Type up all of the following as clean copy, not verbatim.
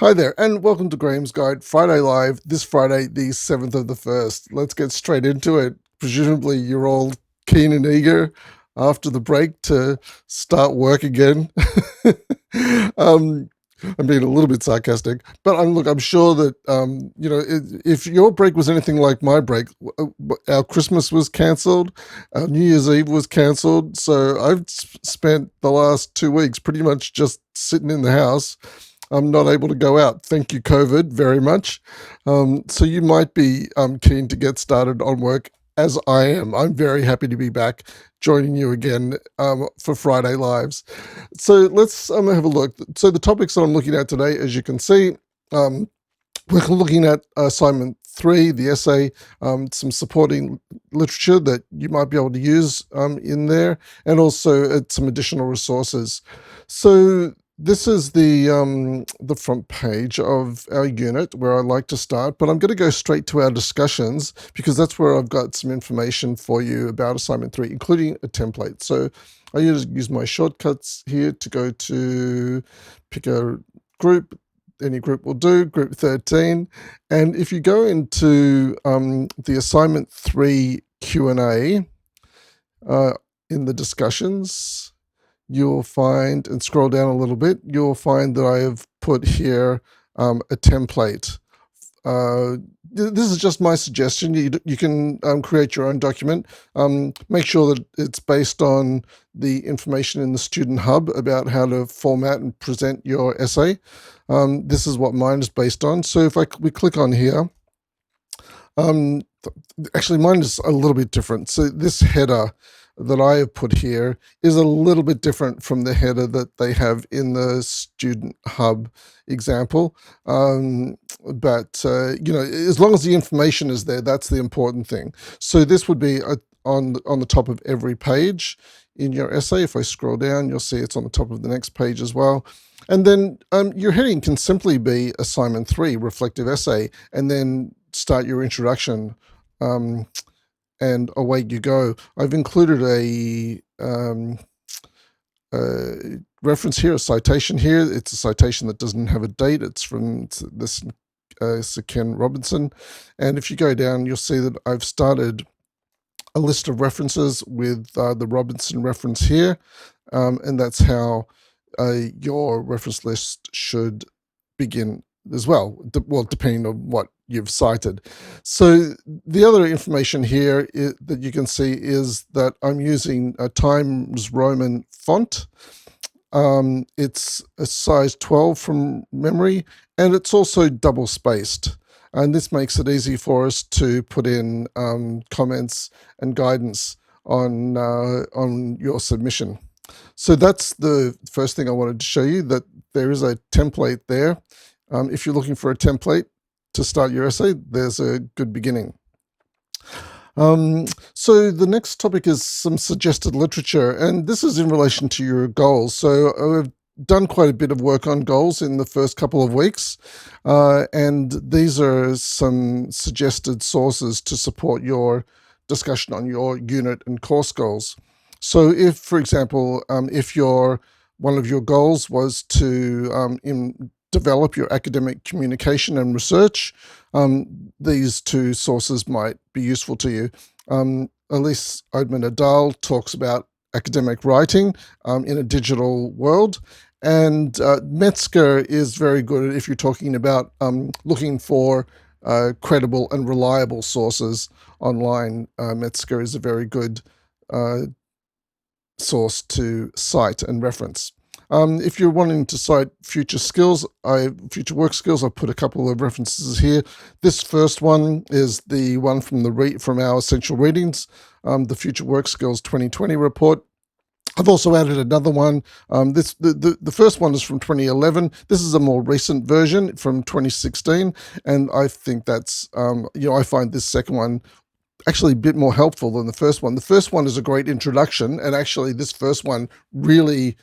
Hi there, and welcome to Graham's Guide Friday Live, this Friday, the 7th of the 1st. Let's get straight into it. Presumably, you're all keen and eager after the break to start work again. um, I'm being a little bit sarcastic, but I'm sure that, if your break was anything like my break, our Christmas was cancelled, our New Year's Eve was cancelled. So I've spent the last 2 weeks pretty much just sitting in the house. I'm not able to go out. Thank you, COVID, very much. So you might be keen to get started on work, as I am. I'm very happy to be back joining you again for Friday Lives. So let's have a look. So the topics that I'm looking at today, as you can see, um, we're looking at assignment 3, the essay, some supporting literature that you might be able to use in there, and also some additional resources. So this is the front page of our unit where I like to start, but I'm going to go straight to our discussions because that's where I've got some information for you about assignment 3, including a template. So I use my shortcuts here to go to pick a group. Any group will do, group 13. And if you go into the assignment 3 Q&A in the discussions, you'll find, and scroll down a little bit, you'll find that I have put here a template. This is just my suggestion. You can create your own document. Make sure that it's based on the information in the Student Hub about how to format and present your essay. This is what mine is based on. So if we click on here, actually mine is a little bit different. So this header that I have put here is a little bit different from the header that they have in the Student Hub example. But as long as the information is there, that's the important thing. So this would be on the top of every page in your essay. If I scroll down, you'll see it's on the top of the next page as well. And then your heading can simply be assignment 3, reflective essay, and then start your introduction. And away you go. I've included a reference here, a citation here. It's a citation that doesn't have a date. It's from this Sir Ken Robinson. And if you go down, you'll see that I've started a list of references with the Robinson reference here. And that's how your reference list should begin as well, depending on what you've cited. So the other information here that you can see is that I'm using a Times Roman font. It's a size 12 from memory, and it's also double spaced. And this makes it easy for us to put in comments and guidance on your submission. So that's the first thing I wanted to show you, that there is a template there. If you're looking for a template to start your essay, there's a good beginning. So the next topic is some suggested literature, and this is in relation to your goals. So I've done quite a bit of work on goals in the first couple of weeks, and these are some suggested sources to support your discussion on your unit and course goals. So if, for example, if one of your goals was to develop your academic communication and research, these two sources might be useful to you. Elise Oudman-Adal talks about academic writing in a digital world, and Metzger is very good if you're talking about looking for credible and reliable sources online. Metzger is a very good source to cite and reference. If you're wanting to cite future work skills, I've put a couple of references here. This first one is the one from our essential readings, the Future Work Skills 2020 report. I've also added another one. The first one is from 2011. This is a more recent version from 2016, and I think that's I find this second one actually a bit more helpful than the first one. The first one is a great introduction, and actually this first one really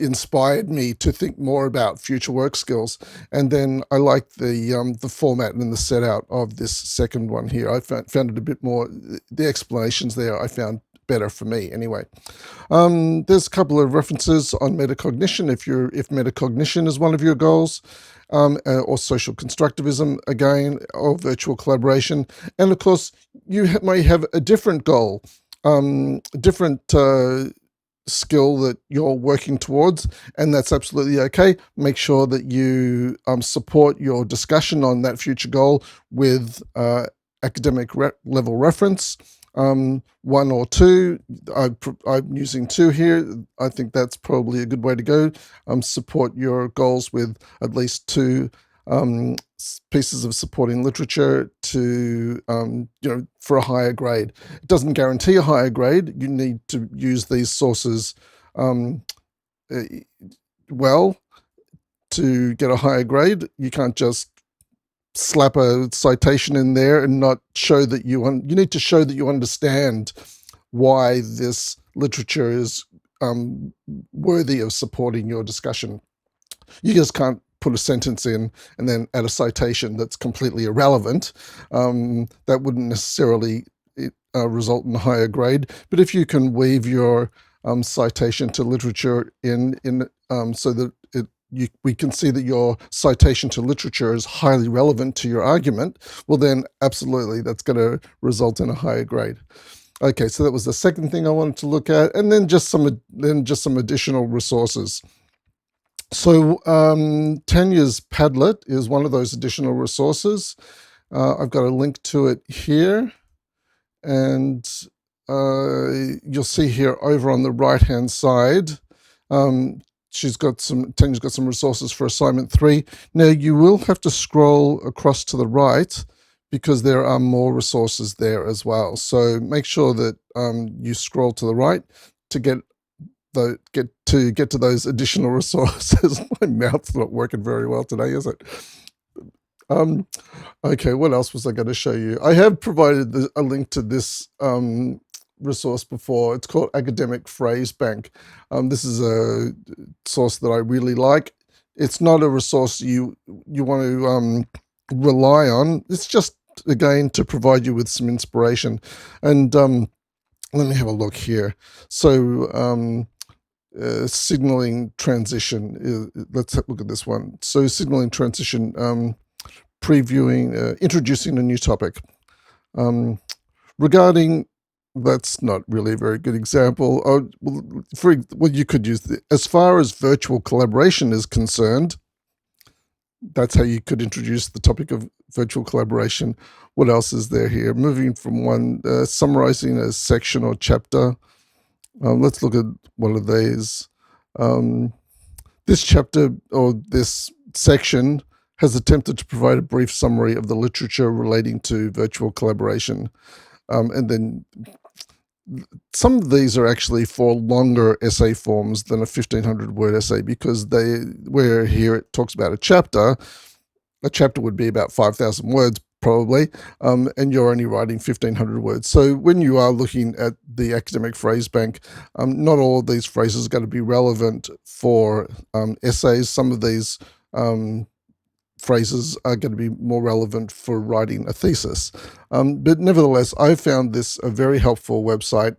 inspired me to think more about future work skills. And then I like the format and the set out of this second one here. I found it a bit more, the explanations there I found better for me anyway. There's a couple of references on metacognition if metacognition is one of your goals, or social constructivism again, or virtual collaboration, and of course you may have a different goal, different skill that you're working towards, and that's absolutely okay. Make sure that you support your discussion on that future goal with academic level reference. One or two. I'm using two here. I think that's probably a good way to go. Support your goals with at least two pieces of supporting literature to, for a higher grade. It doesn't guarantee a higher grade. You need to use these sources well to get a higher grade. You can't just slap a citation in there and not show that you need to show that you understand why this literature is worthy of supporting your discussion. You just can't put a sentence in and then add a citation that's completely irrelevant. That wouldn't necessarily result in a higher grade. But if you can weave your citation to literature in so that we can see that your citation to literature is highly relevant to your argument, well then absolutely that's going to result in a higher grade. Okay, so that was the second thing I wanted to look at, and then just some additional resources. So Tanya's Padlet is one of those additional resources. I've got a link to it here, and you'll see here over on the right-hand side, Tanya's got some resources for assignment 3. Now you will have to scroll across to the right because there are more resources there as well. So make sure that you scroll to the right to get to those additional resources. My mouth's not working very well today, is it? Okay, what else was I going to show you? I have provided a link to this resource before. It's called Academic Phrase Bank. This is a source that I really like. It's not a resource you want to rely on. It's just, again, to provide you with some inspiration. And let me have a look here. So signaling transition. Let's look at this one. So signaling transition, introducing a new topic. Regarding, that's not really a very good example. You could use as far as virtual collaboration is concerned, that's how you could introduce the topic of virtual collaboration. What else is there here? Moving from one, summarizing a section or chapter. Let's look at one of these. This chapter or this section has attempted to provide a brief summary of the literature relating to virtual collaboration. And then some of these are actually for longer essay forms than a 1,500-word essay, because where here it talks about a chapter would be about 5,000 words probably, and you're only writing 1,500 words. So when you are looking at the academic phrase bank, not all of these phrases are going to be relevant for essays. Some of these phrases are going to be more relevant for writing a thesis. But nevertheless, I found this a very helpful website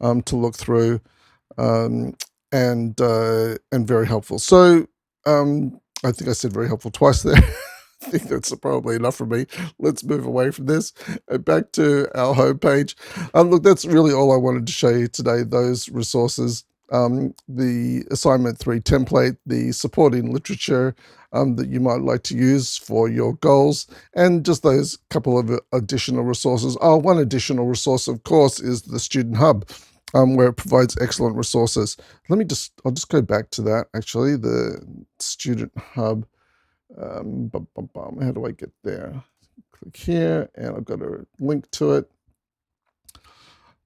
to look through, and very helpful. So I think I said very helpful twice there. I think that's probably enough for me. Let's move away from this. Back to our homepage. Look, that's really all I wanted to show you today, those resources. The assignment 3 template, the supporting literature that you might like to use for your goals, and just those couple of additional resources. One additional resource, of course, is the Student Hub, where it provides excellent resources. I'll just go back to that, actually, the Student Hub. How do I get there? Click here, and I've got a link to it,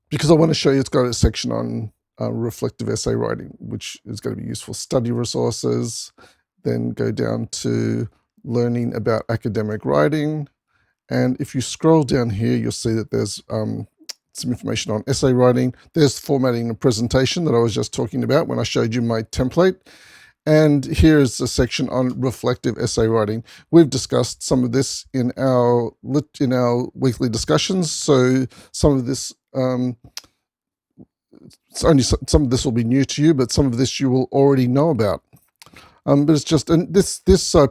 because I want to show you it's got a section on reflective essay writing, which is going to be useful study resources. Then go down to learning about academic writing. And if you scroll down here, you'll see that there's some information on essay writing. There's formatting a presentation that I was just talking about when I showed you my template. And here's a section on reflective essay writing. We've discussed some of this in our weekly discussions. So some of this it's only some of this will be new to you, but some of this you will already know about. But it's just, and this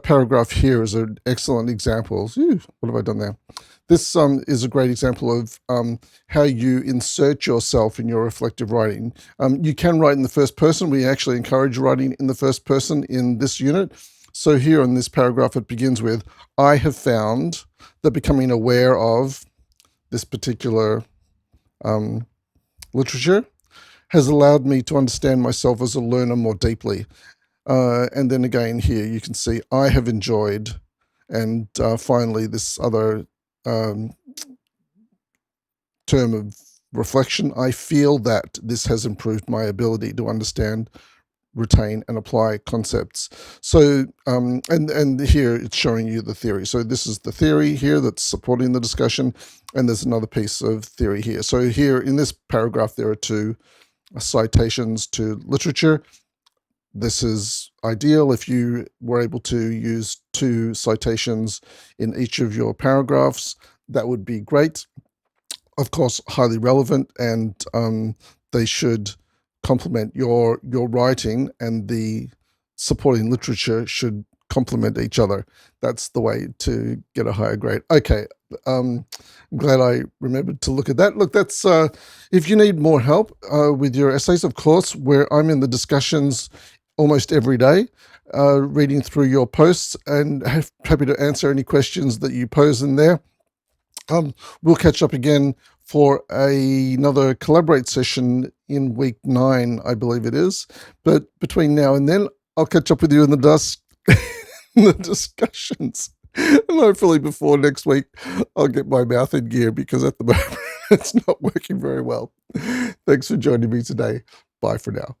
paragraph here is an excellent example. What have I done there? This is a great example of how you insert yourself in your reflective writing. You can write in the first person. We actually encourage writing in the first person in this unit. So here in this paragraph, it begins with, I have found that becoming aware of this particular literature has allowed me to understand myself as a learner more deeply. And then again here, you can see I have enjoyed, and finally this other term of reflection, I feel that this has improved my ability to understand, retain, and apply concepts. So, and here it's showing you the theory. So this is the theory here that's supporting the discussion, and there's another piece of theory here. So here in this paragraph, there are two citations to literature. This is ideal if you were able to use two citations in each of your paragraphs. That would be great. Of course, highly relevant, and they should complement your writing, and the supporting literature should complement each other. That's the way to get a higher grade. Okay, I'm glad I remembered to look at that. Look, that's if you need more help with your essays, of course, where I'm in the discussions almost every day, reading through your posts, and happy to answer any questions that you pose in there. We'll catch up again for another Collaborate session in week 9, I believe it is. But between now and then, I'll catch up with you in the in the discussions. And hopefully before next week, I'll get my mouth in gear, because at the moment, it's not working very well. Thanks for joining me today. Bye for now.